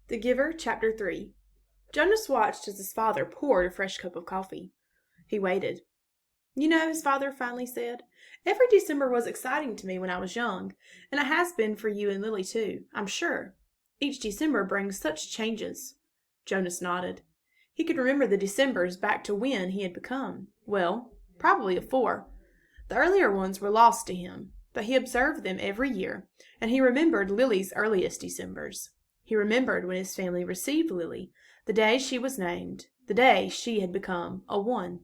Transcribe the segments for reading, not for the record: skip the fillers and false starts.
The Giver, Chapter 3. Jonas watched as his father poured a fresh cup of coffee. He waited. "You know," his father finally said, "every December was exciting to me when I was young, and it has been for you and Lily too, I'm sure. Each December brings such changes." Jonas nodded. He could remember the Decembers back to when he had become, well, probably 4. The earlier ones were lost to him, but he observed them every year, and he remembered Lily's earliest Decembers. He remembered when his family received Lily, the day she was named, the day she had become a one.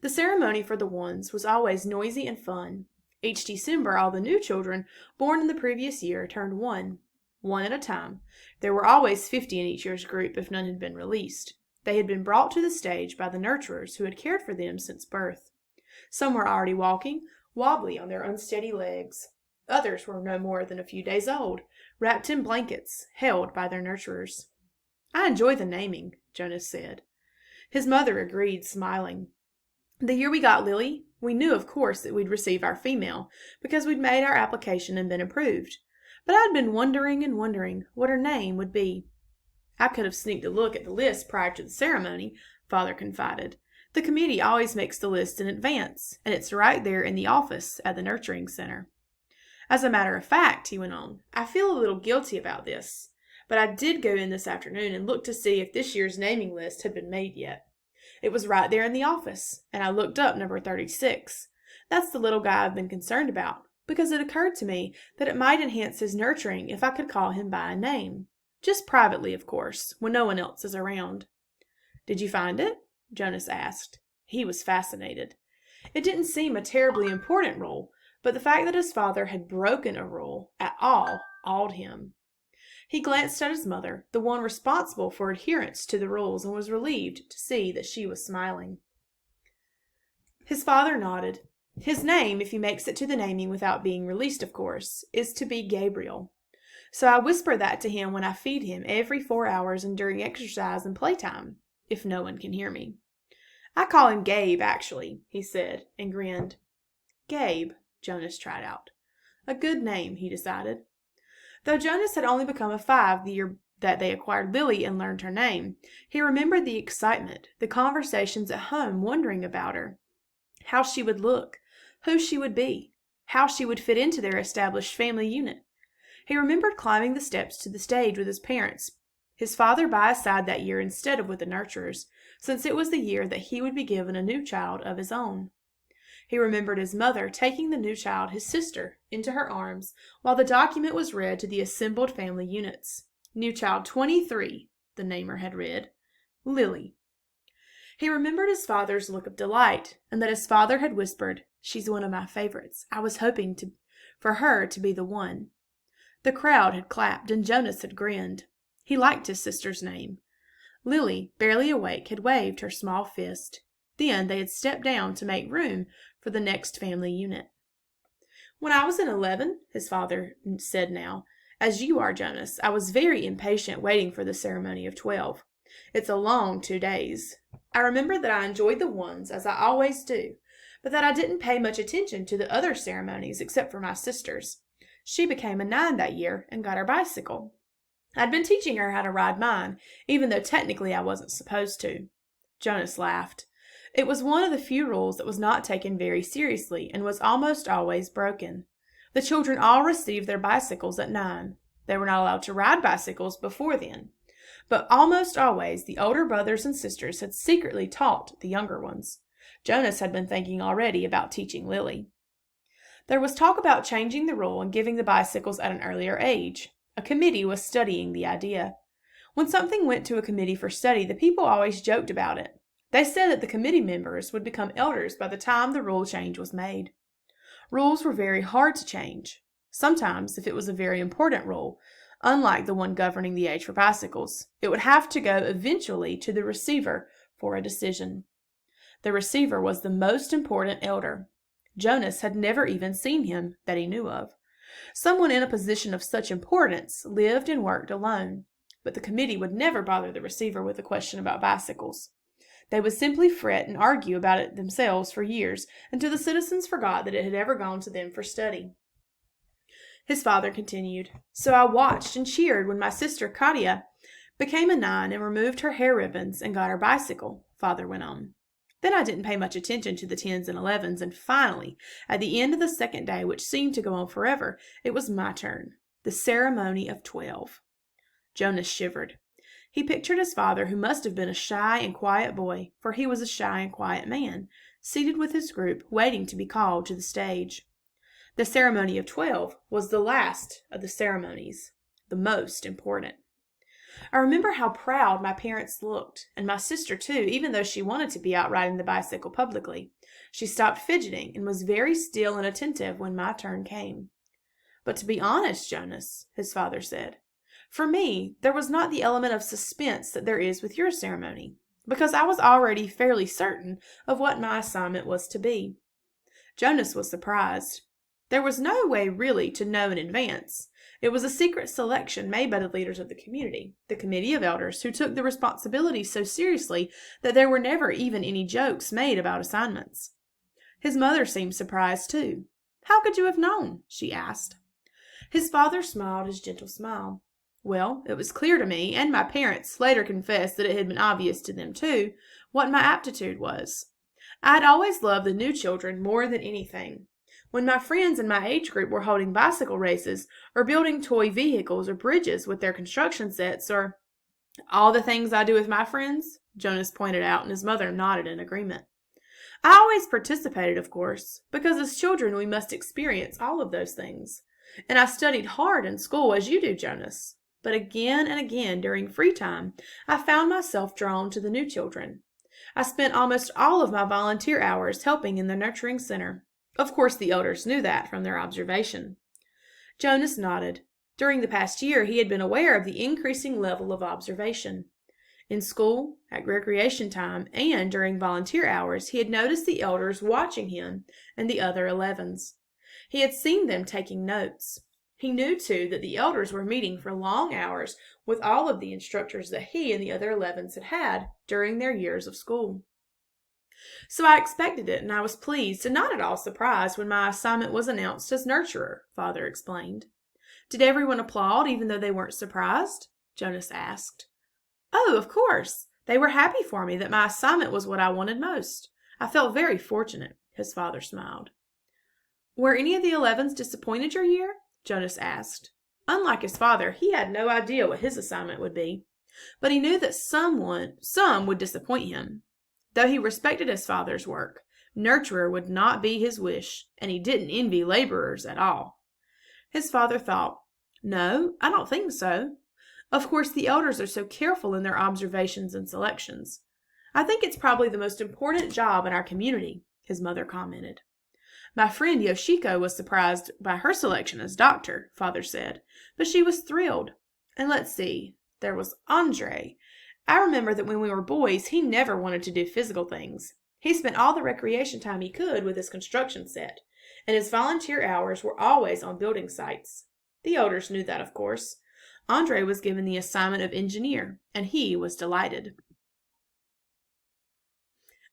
The ceremony for the ones was always noisy and fun. Each December all the new children born in the previous year turned one at a time. There were always 50 in each year's group if none had been released. They had been brought to the stage by the nurturers who had cared for them since birth. Some were already walking, wobbly on their unsteady legs. Others were no more than a few days old, wrapped in blankets, held by their nurturers. "I enjoy the naming," Jonas said. His mother agreed, smiling. "The year we got Lily, we knew, of course, that we'd receive our female, because we'd made our application and been approved. But I'd been wondering and wondering what her name would be." "I could have sneaked a look at the list prior to the ceremony," Father confided. "The committee always makes the list in advance, and it's right there in the office at the nurturing center. As a matter of fact," he went on, "I feel a little guilty about this, but I did go in this afternoon and look to see if this year's naming list had been made yet. It was right there in the office, and I looked up number 36. That's the little guy I've been concerned about, because it occurred to me that it might enhance his nurturing if I could call him by a name. Just privately, of course, when no one else is around." "Did you find it?" Jonas asked. He was fascinated. It didn't seem a terribly important rule, but the fact that his father had broken a rule at all awed him. He glanced at his mother, the one responsible for adherence to the rules, and was relieved to see that she was smiling. His father nodded. "His name, if he makes it to the naming without being released, of course, is to be Gabriel. So I whisper that to him when I feed him every 4 hours and during exercise and playtime, if no one can hear me. I call him Gabe, actually," he said, and grinned. "Gabe," Jonas tried out. A good name, he decided. Though Jonas had only become a 5 the year that they acquired Lily and learned her name, he remembered the excitement, the conversations at home wondering about her, how she would look, who she would be, how she would fit into their established family unit. He remembered climbing the steps to the stage with his parents, his father by his side that year instead of with the nurturers, since it was the year that he would be given a new child of his own. He remembered his mother taking the new child, his sister, into her arms while the document was read to the assembled family units. New child 23, the namer had read. Lily. He remembered his father's look of delight, and that his father had whispered, "She's one of my favorites. I was hoping for her to be the one." The crowd had clapped, and Jonas had grinned. He liked his sister's name. Lily, barely awake, had waved her small fist. Then they had stepped down to make room for the next family unit. "When I was in 11, his father said now, "as you are, Jonas, I was very impatient waiting for the ceremony of 12. It's a long 2 days. I remember that I enjoyed the ones, as I always do, but that I didn't pay much attention to the other ceremonies except for my sister's. She became a 9 that year and got her bicycle. I'd been teaching her how to ride mine, even though technically I wasn't supposed to." Jonas laughed. It was one of the few rules that was not taken very seriously and was almost always broken. The children all received their bicycles at 9. They were not allowed to ride bicycles before then. But almost always the older brothers and sisters had secretly taught the younger ones. Jonas had been thinking already about teaching Lily. There was talk about changing the rule and giving the bicycles at an earlier age. A committee was studying the idea. When something went to a committee for study, the people always joked about it. They said that the committee members would become elders by the time the rule change was made. Rules were very hard to change. Sometimes, if it was a very important rule, unlike the one governing the age for bicycles, it would have to go eventually to the receiver for a decision. The receiver was the most important elder. Jonas had never even seen him that he knew of. Someone in a position of such importance lived and worked alone, but the committee would never bother the receiver with a question about bicycles. They would simply fret and argue about it themselves for years, until the citizens forgot that it had ever gone to them for study. His father continued, "So I watched and cheered when my sister Katia became a 9 and removed her hair ribbons and got her bicycle, Father went on. Then I didn't pay much attention to the 10s and 11s, and finally, at the end of the second day, which seemed to go on forever, it was my turn. The ceremony of 12. Jonas shivered. He pictured his father, who must have been a shy and quiet boy, for he was a shy and quiet man, seated with his group, waiting to be called to the stage. The ceremony of 12 was the last of the ceremonies, the most important. I remember how proud my parents looked, and my sister too, even though she wanted to be out riding the bicycle publicly. She stopped fidgeting and was very still and attentive when my turn came. But to be honest, Jonas, his father said, for me, there was not the element of suspense that there is with your ceremony, because I was already fairly certain of what my assignment was to be. Jonas was surprised. There was no way really to know in advance. It was a secret selection made by the leaders of the community, the committee of elders, who took the responsibility so seriously that there were never even any jokes made about assignments. His mother seemed surprised too. How could you have known? She asked. His father smiled his gentle smile. Well, it was clear to me, and my parents later confessed that it had been obvious to them too, what my aptitude was. I had always loved the new children more than anything. When my friends in my age group were holding bicycle races, or building toy vehicles or bridges with their construction sets, or all the things I do with my friends, Jonas pointed out, and his mother nodded in agreement. I always participated, of course, because as children we must experience all of those things. And I studied hard in school, as you do, Jonas. But again and again during free time, I found myself drawn to the new children. I spent almost all of my volunteer hours helping in the nurturing center. Of course, the elders knew that from their observation. Jonas nodded. During the past year, he had been aware of the increasing level of observation. In school, at recreation time, and during volunteer hours, he had noticed the elders watching him and the other 11s. He had seen them taking notes. He knew, too, that the elders were meeting for long hours with all of the instructors that he and the other 11s had had during their years of school. So I expected it, and I was pleased and not at all surprised when my assignment was announced as nurturer, Father explained. Did everyone applaud even though they weren't surprised? Jonas asked. Oh, of course. They were happy for me that my assignment was what I wanted most. I felt very fortunate, his father smiled. Were any of the 11s disappointed your year? Jonas asked. Unlike his father, he had no idea what his assignment would be, but he knew that some would disappoint him. Though he respected his father's work, nurturer would not be his wish, and he didn't envy laborers at all. His father thought, No, I don't think so. Of course, the elders are so careful in their observations and selections. I think it's probably the most important job in our community, his mother commented. My friend Yoshiko was surprised by her selection as doctor, Father said, but she was thrilled. And let's see, there was Andre. I remember that when we were boys, he never wanted to do physical things. He spent all the recreation time he could with his construction set, and his volunteer hours were always on building sites. The elders knew that, of course. Andre was given the assignment of engineer, and he was delighted.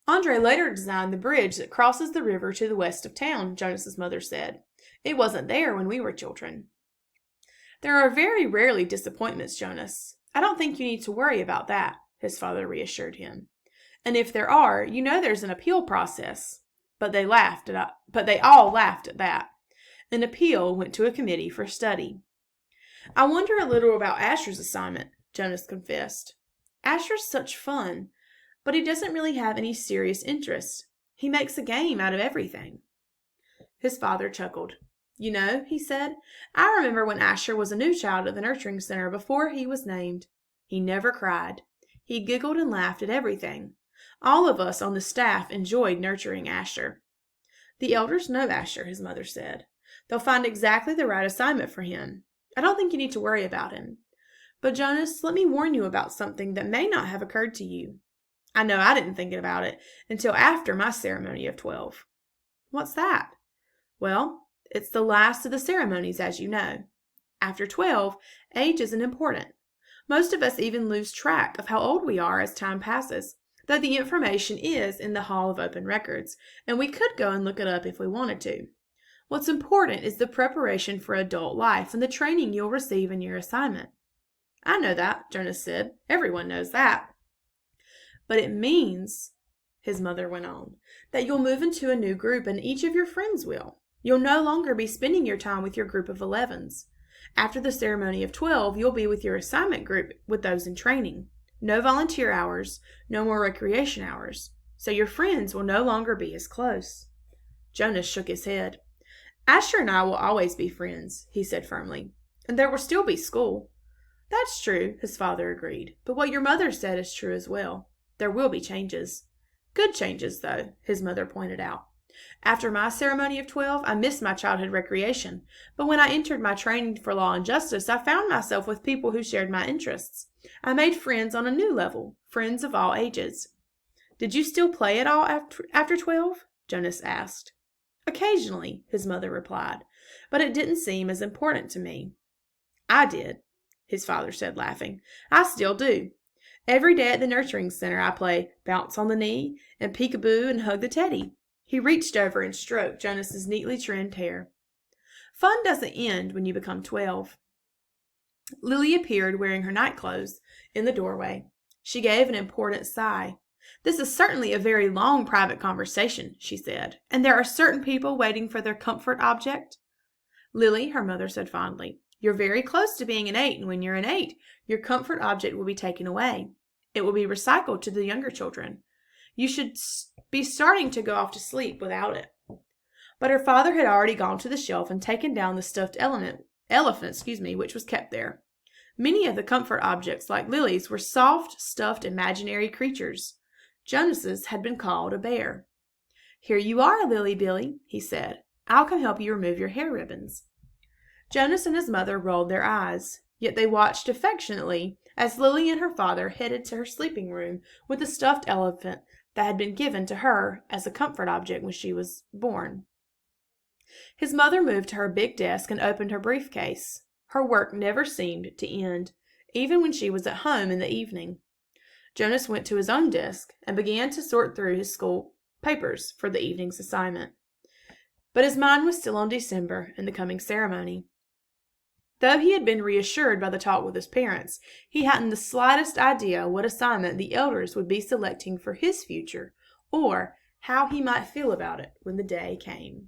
Andre later designed the bridge that crosses the river to the west of town, Jonas's mother said. It wasn't there when we were children. There are very rarely disappointments, Jonas. I don't think you need to worry about that, his father reassured him. And if there are, you know there's an appeal process. But they all laughed at that. An appeal went to a committee for study. I wonder a little about Asher's assignment, Jonas confessed. Asher's such fun. But he doesn't really have any serious interest. He makes a game out of everything. His father chuckled. You know, he said, I remember when Asher was a new child at the nurturing center before he was named. He never cried. He giggled and laughed at everything. All of us on the staff enjoyed nurturing Asher. The elders know Asher, his mother said. They'll find exactly the right assignment for him. I don't think you need to worry about him. But Jonas, let me warn you about something that may not have occurred to you. I know I didn't think about it until after my ceremony of 12. What's that? Well, it's the last of the ceremonies, as you know. After 12, age isn't important. Most of us even lose track of how old we are as time passes, though the information is in the Hall of Open Records, and we could go and look it up if we wanted to. What's important is the preparation for adult life and the training you'll receive in your assignment. I know that, Jonas said. Everyone knows that. But it means, his mother went on, that you'll move into a new group and each of your friends will. You'll no longer be spending your time with your group of 11s. After the ceremony of 12, you'll be with your assignment group with those in training. No volunteer hours, no more recreation hours. So your friends will no longer be as close. Jonas shook his head. Asher and I will always be friends, he said firmly. And there will still be school. That's true, his father agreed. But what your mother said is true as well. There will be changes. Good changes, though, his mother pointed out. After my ceremony of 12, I missed my childhood recreation. But when I entered my training for law and justice, I found myself with people who shared my interests. I made friends on a new level, friends of all ages. Did you still play at all after 12? Jonas asked. Occasionally, his mother replied, but it didn't seem as important to me. I did, his father said, laughing. I still do. Every day at the nurturing center, I play bounce on the knee and peekaboo and hug the teddy. He reached over and stroked Jonas's neatly trimmed hair. Fun doesn't end when you become 12. Lily appeared wearing her night clothes in the doorway. She gave an important sigh. This is certainly a very long private conversation, she said, and there are certain people waiting for their comfort object. Lily, her mother said fondly, you're very close to being an 8, and when you're an 8, your comfort object will be taken away. It will be recycled to the younger children. You should be starting to go off to sleep without it. But her father had already gone to the shelf and taken down the stuffed elephant, which was kept there. Many of the comfort objects, like Lily's, were soft, stuffed, imaginary creatures. Jonas's had been called a bear. Here you are, Lily Billy, he said. I'll come help you remove your hair ribbons. Jonas and his mother rolled their eyes, yet they watched affectionately as Lily and her father headed to her sleeping room with the stuffed elephant that had been given to her as a comfort object when she was born. His mother moved to her big desk and opened her briefcase. Her work never seemed to end, even when she was at home in the evening. Jonas went to his own desk and began to sort through his school papers for the evening's assignment. But his mind was still on December and the coming ceremony. Though he had been reassured by the talk with his parents, he hadn't the slightest idea what assignment the elders would be selecting for his future, or how he might feel about it when the day came.